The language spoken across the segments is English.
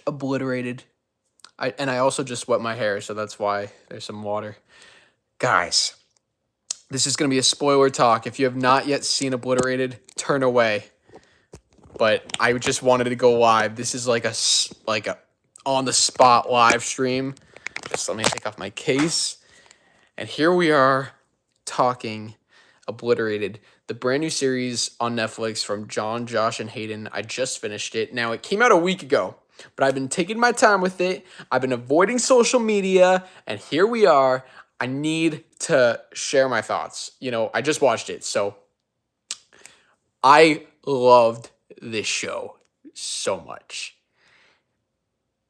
Obliterated. I also just wet my hair, so that's why there's some water. Guys, this is going to be a spoiler talk. If you have not yet seen Obliterated, turn away. But I just wanted to go live. This is like a on the spot live stream. Just let me take off my case. And here we are talking Obliterated, the brand new series on Netflix from John, Josh, and Hayden. I just finished it. Now, it came out a week ago, but I've been taking my time with it. I've been avoiding social media, and here we are. I need to share my thoughts. You know, I just watched it, so I loved this show so much.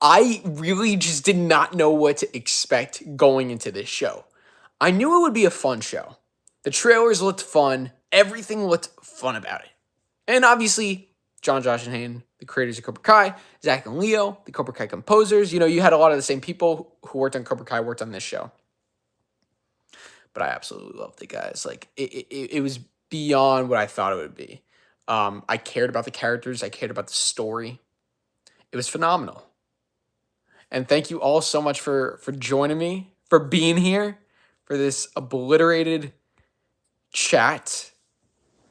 I really just did not know what to expect going into this show. I knew it would be a fun show. The trailers looked fun. Everything looked fun about it. And obviously, John, Josh, and Hayden, the creators of Cobra Kai, Zach and Leo, the Cobra Kai composers. You know, you had a lot of the same people who worked on Cobra Kai worked on this show. But I absolutely loved it, guys. Like, it was beyond what I thought it would be. I cared about the characters. I cared about the story. It was phenomenal. And thank you all so much for joining me, for being here, for this Obliterated chat.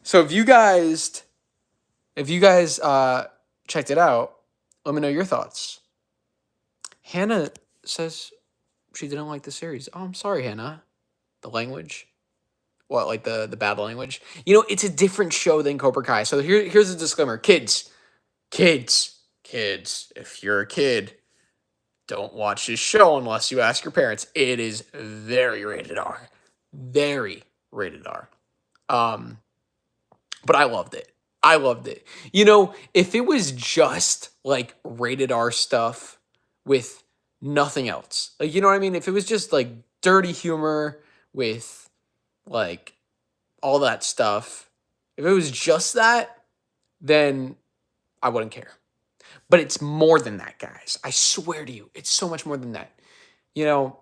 So if you guys checked it out, let me know your thoughts. Hannah says she didn't like the series. Oh, I'm sorry, Hannah. The language. What, like the bad language? You know, it's a different show than Cobra Kai. So here's a disclaimer. Kids, if you're a kid, don't watch this show unless you ask your parents. It is very rated R. Very rated R. But I loved it. I loved it. You know, if it was just like rated R stuff with nothing else, like, you know what I mean? If it was just like dirty humor with like all that stuff, if it was just that, then I wouldn't care. But it's more than that, guys. I swear to you, it's so much more than that. You know,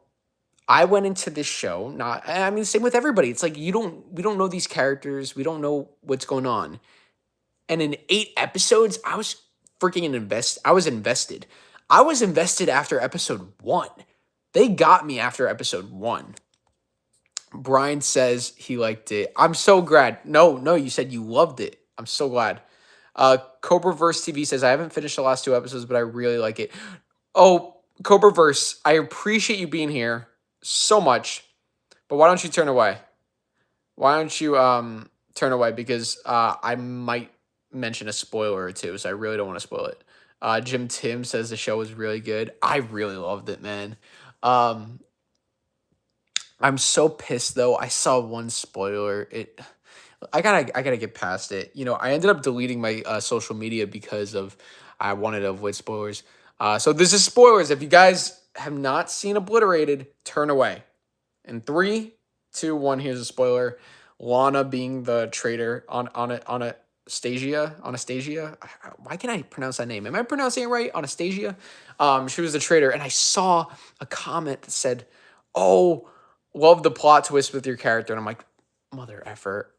I went into this show same with everybody. It's like we don't know these characters. We don't know what's going on. And in 8 episodes, I was invested. I was invested after episode 1. They got me after episode 1. Brian says he liked it. I'm so glad. No, you said you loved it. I'm so glad. Cobraverse TV says, I haven't finished the last 2 episodes, but I really like it. Oh, Cobraverse, I appreciate you being here so much, but why don't you turn away? Why don't you turn away? Because I might mention a spoiler or two, so I really don't want to spoil it. Jim Tim says the show was really good. I really loved it, man. I'm so pissed though. I saw one spoiler. I gotta get past it. You know, I ended up deleting my social media because I wanted to avoid spoilers. So this is spoilers. If you guys have not seen Obliterated, turn away. In 3, 2, 1, here's a spoiler. Lana being the traitor on Anastasia. Why can't I pronounce that name? Am I pronouncing it right? Anastasia? She was the traitor, and I saw a comment that said, "Oh, love the plot twist with your character." And I'm like, mother effer.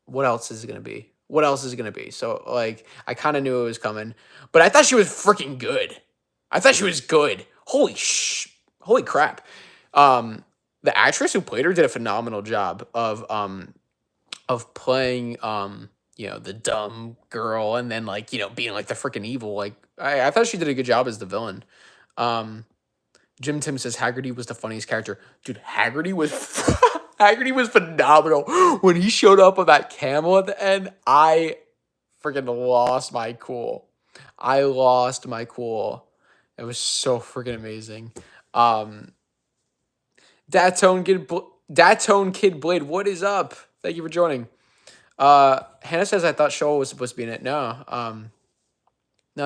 What else is it going to be? What else is it going to be? So, like, I kind of knew it was coming. But I thought she was freaking good. I thought she was good. Holy crap. The actress who played her did a phenomenal job of playing, the dumb girl and then, like, being, like, the freaking evil. Like, I thought she did a good job as the villain. Jim Tim says Haggerty was the funniest character. Dude, Haggerty was phenomenal. When he showed up on that camel at the end, I freaking lost my cool. It was so freaking amazing. Datone Kid Blade, what is up? Thank you for joining. Hannah says I thought Shoal was supposed to be in it. No,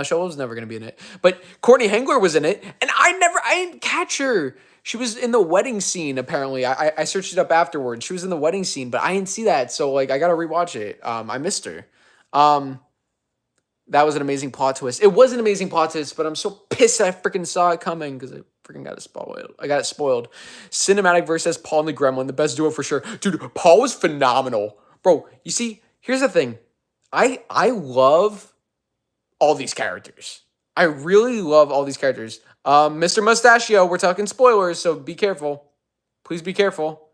Shoal was never going to be in it. But Courtney Hengler was in it, and I didn't catch her. She was in the wedding scene, apparently. I searched it up afterwards. She was in the wedding scene, but I didn't see that, so, like, I got to rewatch it. I missed her. That was an amazing plot twist. It was an amazing plot twist, but I'm so pissed that I freaking saw it coming because I freaking got it spoiled. Cinematic Verse says Paul and the Gremlin, the best duo for sure. Dude, Paul was phenomenal. Bro, you see, here's the thing. I love all these characters. I really love all these characters. Mr. Mustachio, we're talking spoilers, so be careful. Please be careful.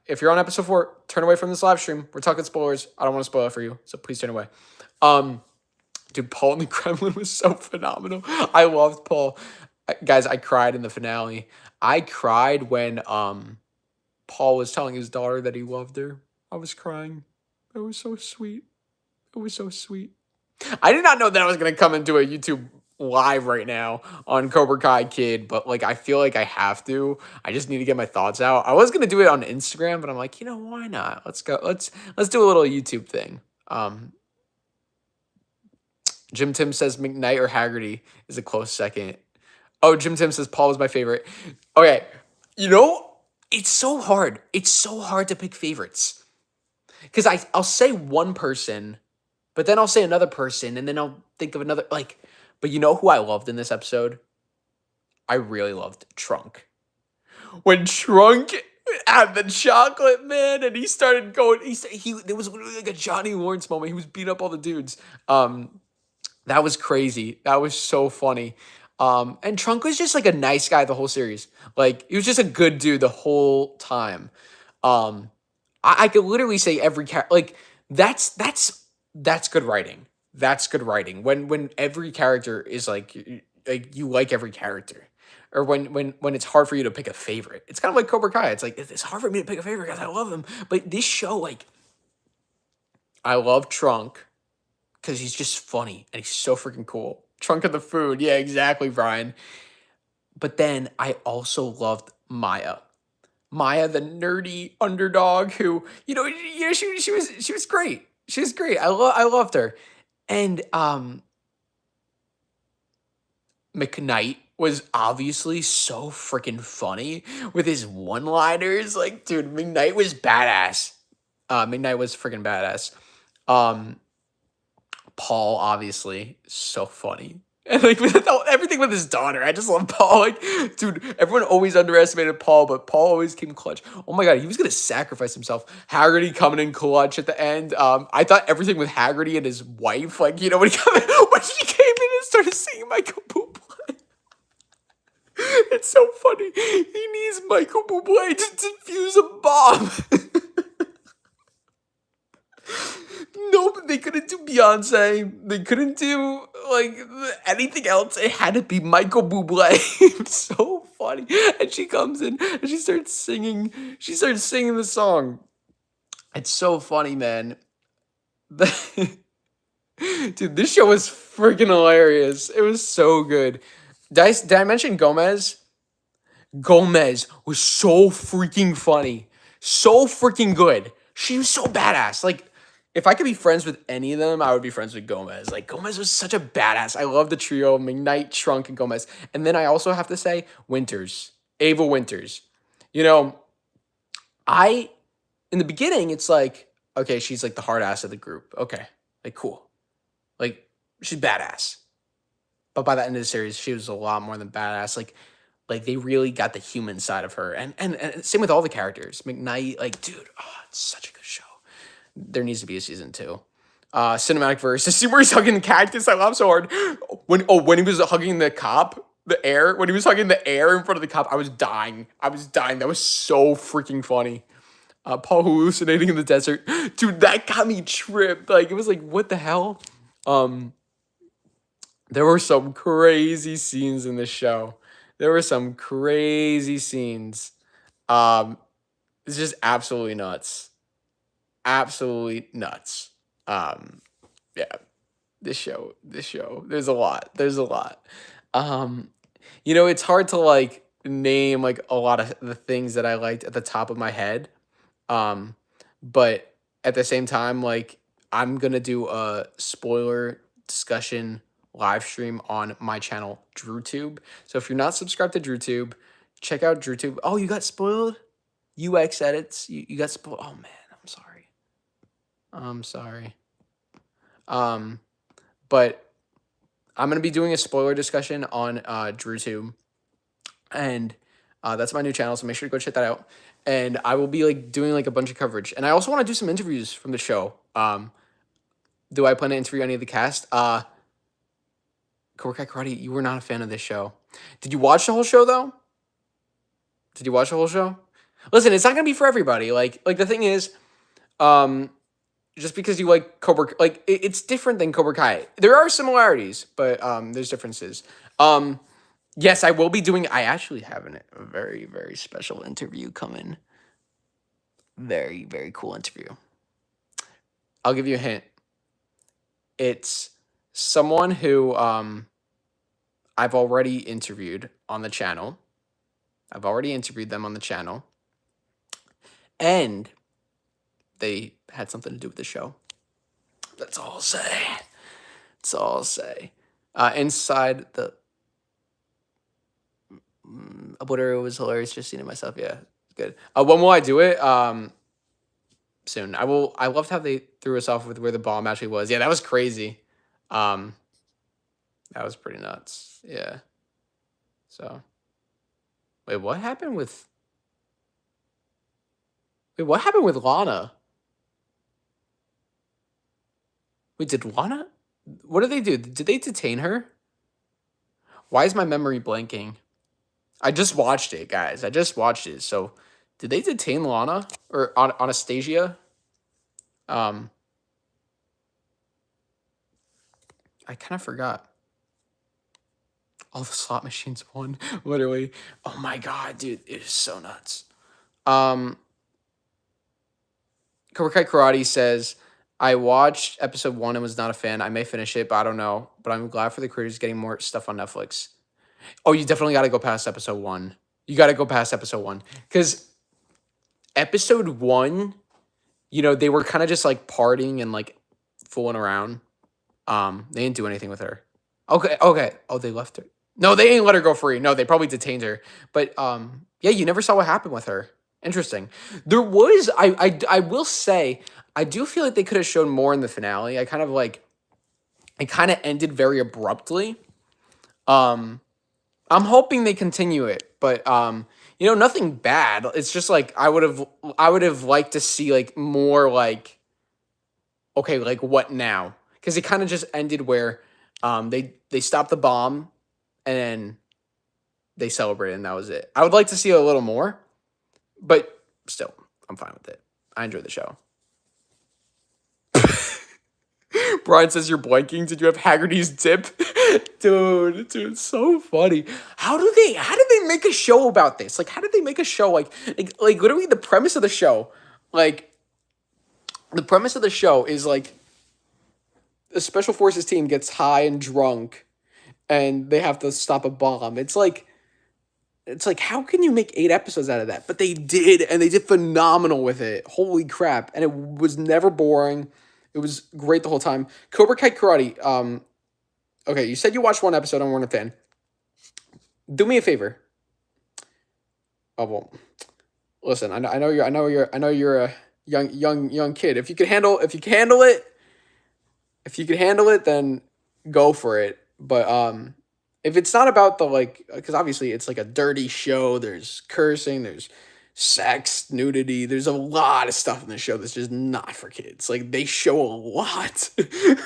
If you're on episode 4, turn away from this live stream. We're talking spoilers. I don't want to spoil it for you, so please turn away. Dude, Paul in the Kremlin was so phenomenal. I loved Paul. Guys, I cried in the finale. I cried when Paul was telling his daughter that he loved her. I was crying. It was so sweet. It was so sweet. I did not know that I was going to come into a YouTube live right now on Cobra Kai Kid, but like I feel like I have to. I just need to get my thoughts out. I was going to do it on Instagram, but I'm like, you know, why not? Let's go. Let's do a little YouTube thing. Jim Tim says McKnight or Haggerty is a close second. Oh, Jim Tim says Paul was my favorite. Okay, you know, it's so hard. It's so hard to pick favorites. Because I'll say one person, but then I'll say another person, and then I'll think of another, like, but you know who I loved in this episode? I really loved Trunk. When Trunk had the chocolate, man, and he started going, there was literally like a Johnny Lawrence moment. He was beating up all the dudes. That was crazy. That was so funny. And Trunk was just like a nice guy the whole series. Like, he was just a good dude the whole time. I could literally say every character, like, that's good writing. That's good writing. When every character is like you like every character. Or when it's hard for you to pick a favorite. It's kind of like Cobra Kai. It's like, it's hard for me to pick a favorite because I love them. But this show, like, I love Trunk because he's just funny and he's so freaking cool. Trunk of the food. Yeah, exactly, Brian. But then I also loved Maya. Maya, the nerdy underdog who, she was great. She was great. I loved her. And McKnight was obviously so freaking funny with his one-liners. Like, dude, McKnight was badass. McKnight was freaking badass. Paul, obviously, so funny. And like everything with his daughter, I just love Paul. Like, dude, everyone always underestimated Paul, but Paul always came clutch. Oh my god, he was gonna sacrifice himself. Haggerty coming in clutch at the end. I thought everything with Haggerty and his wife, like, when when she came in and started singing Michael Bublé. It's so funny. He needs Michael Bublé to defuse a bomb. No, but they couldn't do Beyonce. They couldn't do like anything else. It had to be Michael Bublé. It's so funny. And she comes in and she starts singing. She starts singing the song. It's so funny, man. Dude, this show was freaking hilarious. It was so good. Did I mention Gomez? Gomez was so freaking funny. So freaking good. She was so badass. Like, if I could be friends with any of them, I would be friends with Gomez. Like, Gomez was such a badass. I love the trio, McKnight, Trunk, and Gomez. And then I also have to say Winters. Ava Winters. In the beginning, it's like, okay, she's like the hard ass of the group. Okay, like, cool. Like, she's badass. But by the end of the series, she was a lot more than badass. Like they really got the human side of her. And same with all the characters. McKnight, like, dude, it's such a good show. There needs to be a season 2. Cinematic verse. To see where he's hugging the cactus, I laughed so hard. When he was hugging the cop, when he was hugging the air in front of the cop, I was dying. That was so freaking funny. Paul hallucinating in the desert. Dude, that got me tripped. Like, it was like, what the hell? There were some crazy scenes in this show. It's just absolutely nuts. Absolutely nuts. Yeah. This show. There's a lot. It's hard to like name like a lot of the things that I liked at the top of my head. But at the same time, like, I'm gonna do a spoiler discussion live stream on my channel, DrewTube. So if you're not subscribed to DrewTube, check out DrewTube. Oh, you got spoiled? UX edits. You got spoiled. Oh man, I'm sorry. But I'm gonna be doing a spoiler discussion on DrewTube, and that's my new channel. So make sure to go check that out. And I will be like doing like a bunch of coverage, and I also want to do some interviews from the show. Do I plan to interview any of the cast? Cobra Kai Karate, you were not a fan of this show. Did you watch the whole show though? Did you watch the whole show? Listen, it's not gonna be for everybody. Like the thing is, um, just because you like it's different than Cobra Kai. There are similarities, but there's differences. Yes, I will be doing. I actually have a very very special interview coming. Very very cool interview. I'll give you a hint. It's someone who I've already interviewed on the channel. I've already interviewed them on the channel. And they had something to do with the show. That's all I'll say. That's all I'll say. Inside the Obliterated was hilarious. Just seeing it myself. Yeah, good. When will I do it? Soon. I will. I loved how they threw us off with where the bomb actually was. Yeah, that was crazy. That was pretty nuts. Yeah. So, wait, what happened with? Wait, what happened with Lana? Wait, did Lana? What did they do? Did they detain her? Why is my memory blanking? I just watched it, guys. I just watched it. So, did they detain Lana or Anastasia? I kind of forgot. All the slot machines won, literally. Oh my god, dude, it is so nuts. Cobra Kai Karate says, I watched episode 1 and was not a fan. I may finish it, but I don't know. But I'm glad for the creators getting more stuff on Netflix. Oh, you definitely got to go past episode 1. You got to go past episode 1. Because episode 1, you know, they were kind of just like partying and like fooling around. They didn't do anything with her. Okay. Oh, they left her. No, they ain't let her go free. No, they probably detained her. But yeah, you never saw what happened with her. Interesting. There was I will say I do feel like they could have shown more in the finale. It kind of ended very abruptly. I'm hoping they continue it, but you know, nothing bad. It's just like I would have liked to see like more like okay, like what now? Because it kind of just ended where they stopped the bomb and then they celebrated and that was it. I would like to see a little more, but still, I'm fine with it. I enjoyed the show. Brian says you're blanking. Did you have Haggerty's dip? Dude, it's so funny. How did they make a show about this? Like, how did they make a show like literally the premise of the show? Like, the premise of the show is like a special forces team gets high and drunk and they have to stop a bomb. It's like how can you make 8 episodes out of that? But they did, and they did phenomenal with it. Holy crap. And it was never boring. It was great the whole time. Cobra Kai Karate. Okay, you said you watched 1 episode and weren't a fan. Do me a favor. Oh well. Listen, I know you're a young kid. If you can handle it, then go for it. But if it's not about the like, because obviously it's like a dirty show. There's cursing. There's sex, nudity. There's a lot of stuff in the show that's just not for kids. Like they show a lot,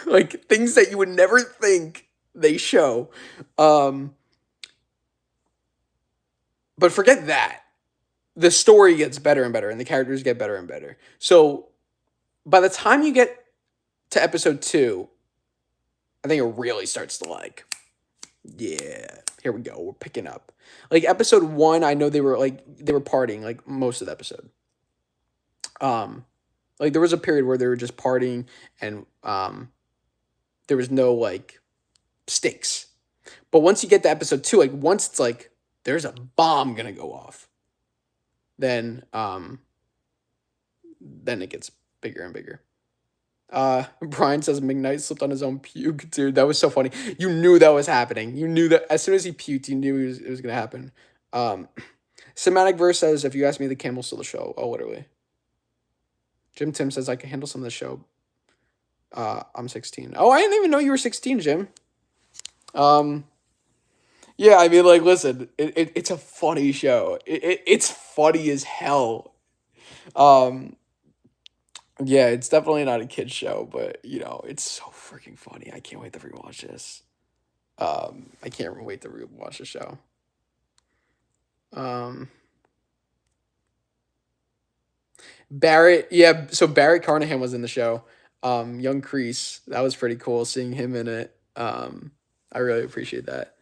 like things that you would never think they show. But forget that. The story gets better and better, and the characters get better and better. So by the time you get to episode 2, I think it really starts to like, yeah, here we go. We're picking up. Like episode 1, I know they were partying like most of the episode. Like there was a period where they were just partying and there was no like stakes. But once you get to episode 2, like once it's like there's a bomb gonna go off, then it gets bigger and bigger. Brian says McKnight slipped on his own puke. Dude, that was so funny. You knew that was happening. You knew that as soon as he puked, you knew it was gonna happen. Cinematic Verse says, if you ask me, the camel's still the show. Oh, literally. Jim Tim says, I can handle some of the show. I'm 16. Oh, I didn't even know you were 16, Jim. Yeah, I mean, like, listen, it's a funny show. It's funny as hell. Yeah, it's definitely not a kid's show, but, you know, it's so freaking funny. I can't wait to rewatch this. I can't wait to watch the show. Barrett, yeah, so Barrett Carnahan was in the show. Young Kreese, that was pretty cool seeing him in it. I really appreciate that.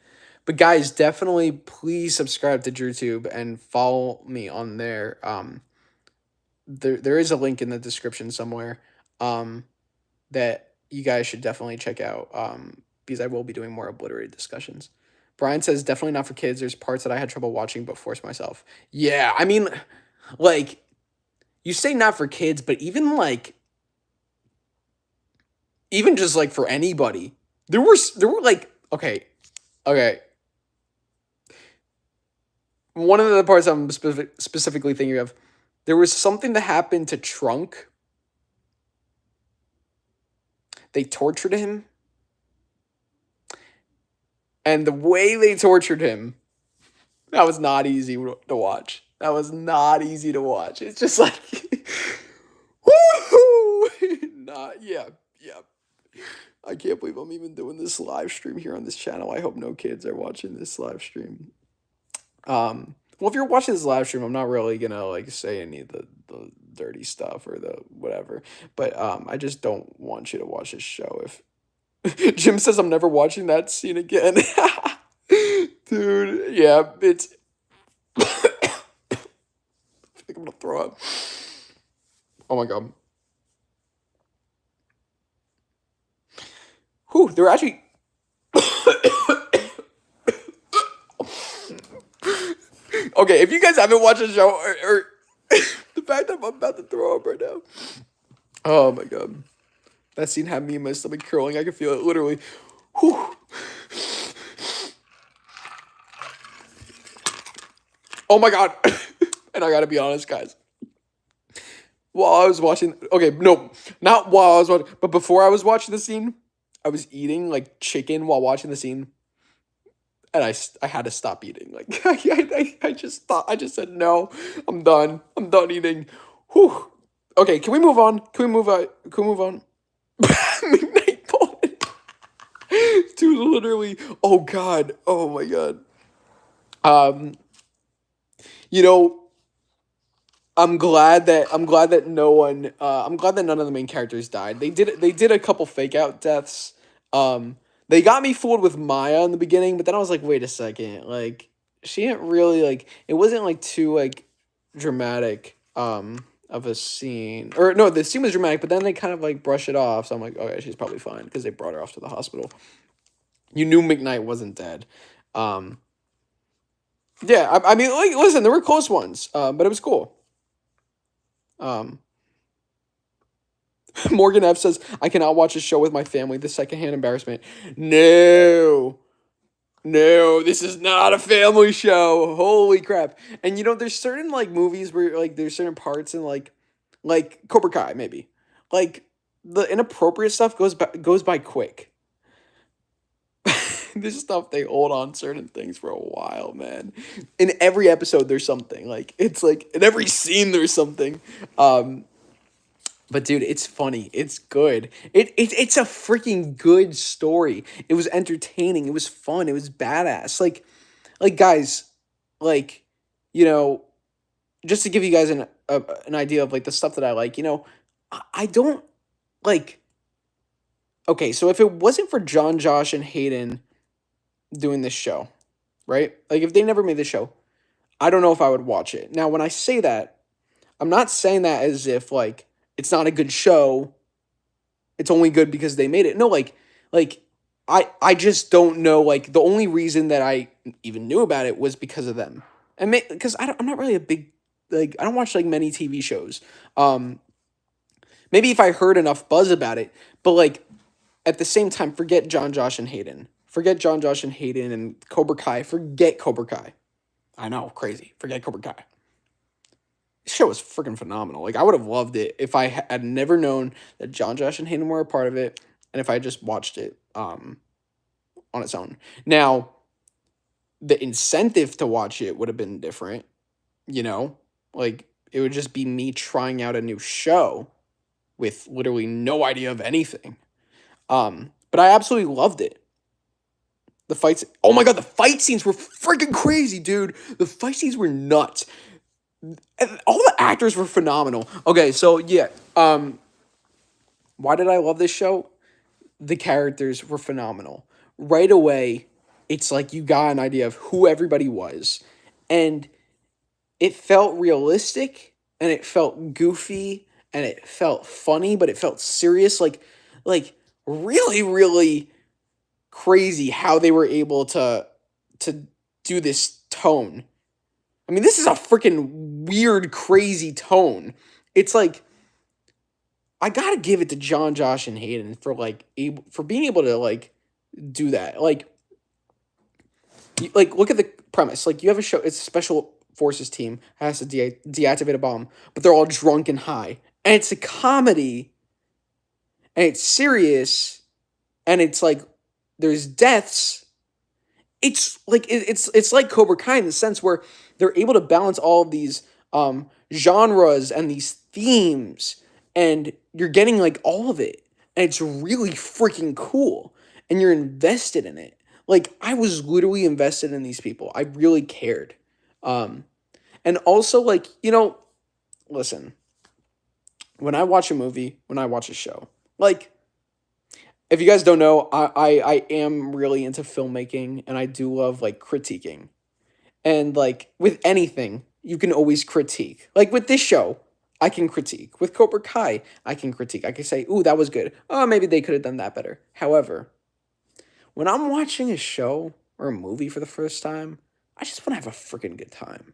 But guys, definitely please subscribe to DrewTube and follow me on there. There is a link in the description somewhere that you guys should definitely check out because I will be doing more Obliterated discussions. Brian says, definitely not for kids. There's parts that I had trouble watching but forced myself. Yeah, I mean, like, you say not for kids, but even just like for anybody, there were like, okay. One of the parts I'm specifically thinking of, there was something that happened to Trunk. They tortured him. And the way they tortured him, that was not easy to watch. That was not easy to watch. It's just like, woohoo! Yeah. I can't believe I'm even doing this live stream here on this channel. I hope no kids are watching this live stream. Well, if you're watching this live stream, I'm not really gonna like say any of the dirty stuff or the whatever. But I just don't want you to watch this show. If Jim says I'm never watching that scene again, dude, yeah, it's. I think I'm gonna throw up. Oh my god. Whew, they're actually. Okay, if you guys haven't watched the show, or the fact that I'm about to throw up right now. Oh my god. That scene had me in my stomach curling. I could feel it literally. Whew. Oh my god. And I gotta be honest, guys. While I was watching, okay, no, not while I was watching, but before I was watching the scene, I was eating like chicken while watching the scene. And I had to stop eating. Like I just thought, I just said no. I'm done eating. Whew. Okay, can we move on? Can we move on? Midnight Bowling. Dude, literally. Oh god. Oh my god. You know, I'm glad that no one. I'm glad that none of the main characters died. They did a couple fake out deaths. They got me fooled with Maya in the beginning, but then I was like, wait a second, like she didn't really like. It wasn't like too like dramatic of a scene, or no, the scene was dramatic, but then they kind of like brush it off. So I'm like, okay, she's probably fine because they brought her off to the hospital. You knew McKnight wasn't dead. Yeah, I mean, like, listen, there were close ones, but it was cool. Morgan F says, I cannot watch a show with my family. The secondhand embarrassment. No, this is not a family show. Holy crap. And you know, there's certain like movies where like there's certain parts in like Cobra Kai, maybe. Like the inappropriate stuff goes by quick. This stuff, they hold on certain things for a while, man. In every episode there's something. Like it's like in every scene there's something. But dude, it's funny. It's good. It's a freaking good story. It was entertaining. It was fun. It was badass. Like guys, like, you know, just to give you guys an idea of like the stuff that I like, you know, I don't like. Okay, so if it wasn't for John, Josh, and Hayden doing this show, right? Like if they never made this show, I don't know if I would watch it. Now, when I say that, I'm not saying that as if like it's not a good show. It's only good because they made it. No, like I just don't know. Like the only reason that I even knew about it was because of them, and because I'm not really a big like I don't watch like many TV shows. Maybe if I heard enough buzz about it, but like at the same time, forget John, Josh, and Hayden. Forget John, Josh, and Hayden and Cobra Kai. Forget Cobra Kai. I know, crazy. Forget Cobra Kai. This show was freaking phenomenal. Like, I would have loved it if I had never known that John, Josh, and Hayden were a part of it, and if I just watched it on its own. Now, the incentive to watch it would have been different, you know? Like, it would just be me trying out a new show with literally no idea of anything. But I absolutely loved it. The fights. Oh my god, the fight scenes were freaking crazy, dude. The fight scenes were nuts. And all the actors were phenomenal. Okay, so yeah. Why did I love this show? The characters were phenomenal. Right away, it's like you got an idea of who everybody was. And it felt realistic and it felt goofy and it felt funny, but it felt serious. Like really, really crazy how they were able to do this tone. I mean, this is a freaking weird, crazy tone. It's like I gotta give it to John, Josh, and Hayden for for being able to do that. Like look at the premise. Like you have a show. It's a special forces team has to deactivate a bomb, but they're all drunk and high, and it's a comedy, and it's serious, and it's like there's deaths. It's like it's like Cobra Kai in the sense where they're able to balance all of these genres and these themes, and you're getting like all of it, and it's really freaking cool, and you're invested in it. Like I was literally invested in these people. I really cared. And also listen, when I watch a movie, when I watch a show, like if you guys don't know, I am really into filmmaking and I do love like critiquing. And like with anything, you can always critique. Like with this show, I can critique. With Cobra Kai, I can critique. I can say, ooh, that was good. Oh, maybe they could have done that better. However, when I'm watching a show or a movie for the first time, I just want to have a freaking good time.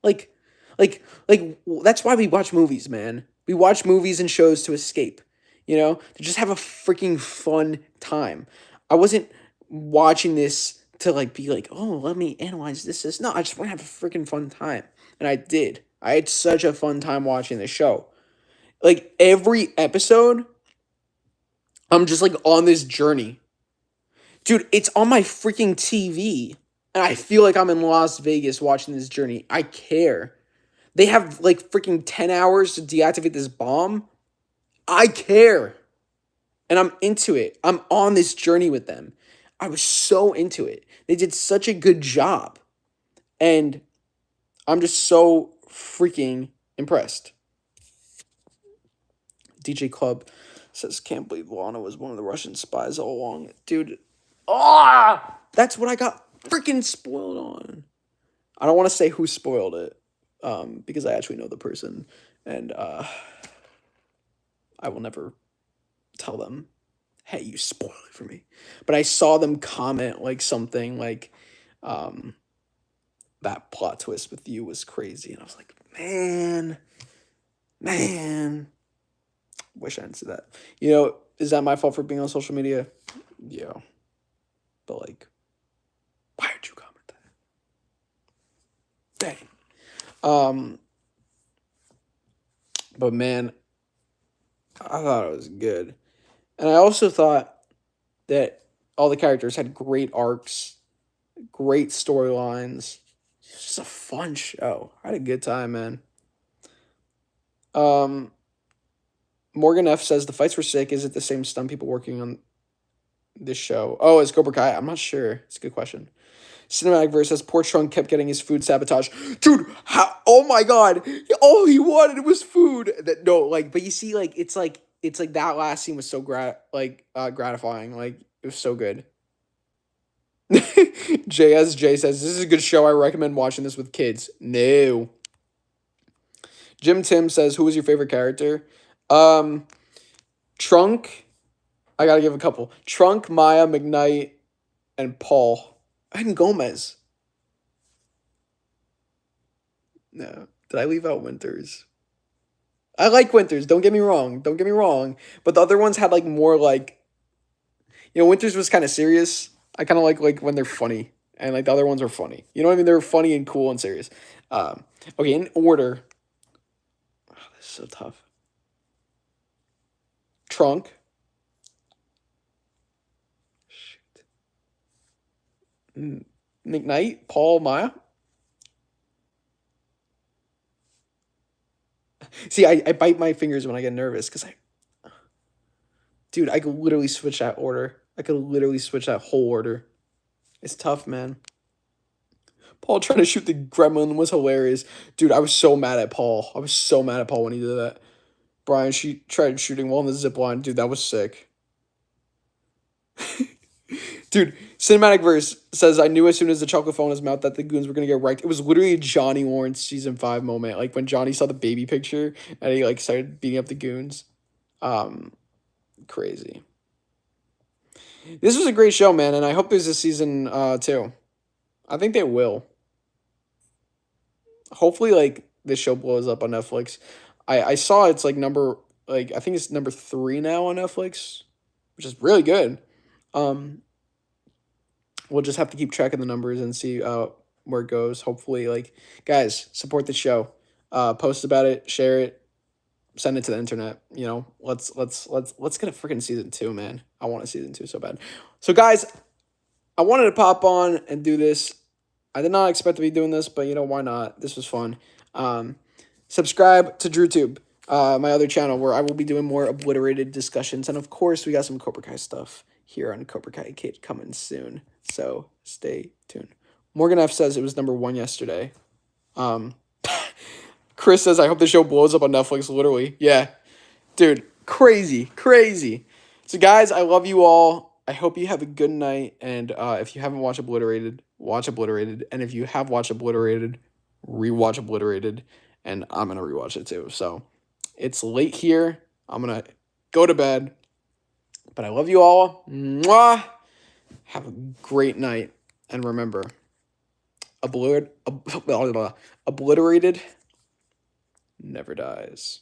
Like, that's why we watch movies, man. We watch movies and shows to escape, to just have a freaking fun time. I wasn't watching this to be like, oh, let me analyze this. No, I just want to have a freaking fun time. And I did. I had such a fun time watching the show. Like every episode, I'm just like on this journey. Dude, it's on my freaking TV. And I feel like I'm in Las Vegas watching this journey. I care. They have like freaking 10 hours to deactivate this bomb. I care. And I'm into it. I'm on this journey with them. I was so into it. They did such a good job. And I'm just so freaking impressed. DJ Club says, can't believe Lana was one of the Russian spies all along. Dude, that's what I got freaking spoiled on. I don't want to say who spoiled it, because I actually know the person, and I will never tell them, hey, you spoiled it for me. But I saw them comment like something like, that plot twist with you was crazy, and I was like, man, wish I didn't see that. Is that my fault for being on social media? Yeah. But why did you comment that? Dang. But man, I thought it was good. And I also thought that all the characters had great arcs, great storylines. It's just a fun show. I had a good time, man. Morgan F says the fights were sick. Is it the same stunt people working on this show? Oh, it's Cobra Kai. I'm not sure. It's a good question. Cinematic Verse says poor Trunk kept getting his food sabotaged. Dude, how? Oh my god! All he wanted was food. But you see, it's like that last scene was so gratifying. Like it was so good. JSJ says this is a good show. I recommend watching this with kids. No. Jim Tim says who was your favorite character? Trunk. I gotta give a couple. Trunk, Maya, McKnight, and Paul. And Gomez. No. Did I leave out Winters? I like Winters. Don't get me wrong. But the other ones had more Winters was kind of serious. I kind of like when they're funny. And the other ones are funny. You know what I mean? They're funny and cool and serious. Okay, in order. Oh, this is so tough. Trunk. McKnight, Paul, Maya. See, I bite my fingers when I get nervous because dude, I could literally switch that order. I could literally switch that whole order. It's tough, man. Paul trying to shoot the gremlin was hilarious. Dude, I was so mad at Paul. I was so mad at Paul when he did that. Brian, she tried shooting while on the zip line. Dude, that was sick. Dude, Cinematic Verse says, I knew as soon as the chocolate fell in his mouth that the goons were going to get wrecked. It was literally a Johnny Lawrence season 5 moment. Like when Johnny saw the baby picture and he like started beating up the goons. Crazy. This was a great show, man. And I hope there's a season 2. I think they will. Hopefully, like, this show blows up on Netflix. I saw it's like I think it's number 3 now on Netflix, which is really good. We'll just have to keep track of the numbers and see where it goes. Hopefully, like, guys, support the show. Post about it, share it, send it to the internet. You know, let's get a freaking season 2, man. I want a season 2 so bad. So, guys, I wanted to pop on and do this. I did not expect to be doing this, but you know, why not? This was fun. Subscribe to DrewTube, my other channel, where I will be doing more Obliterated discussions. And of course, we got some Cobra Kai stuff here on Cobra Kai Kid coming soon. So stay tuned. Morgan F says it was number 1 yesterday. Chris says, I hope the show blows up on Netflix, literally. Yeah. Dude, crazy. So guys, I love you all. I hope you have a good night. And if you haven't watched Obliterated, watch Obliterated. And if you have watched Obliterated, rewatch Obliterated. And I'm going to rewatch it too. So it's late here. I'm going to go to bed. But I love you all. Mwah! Have a great night. And remember, Obliterated never dies.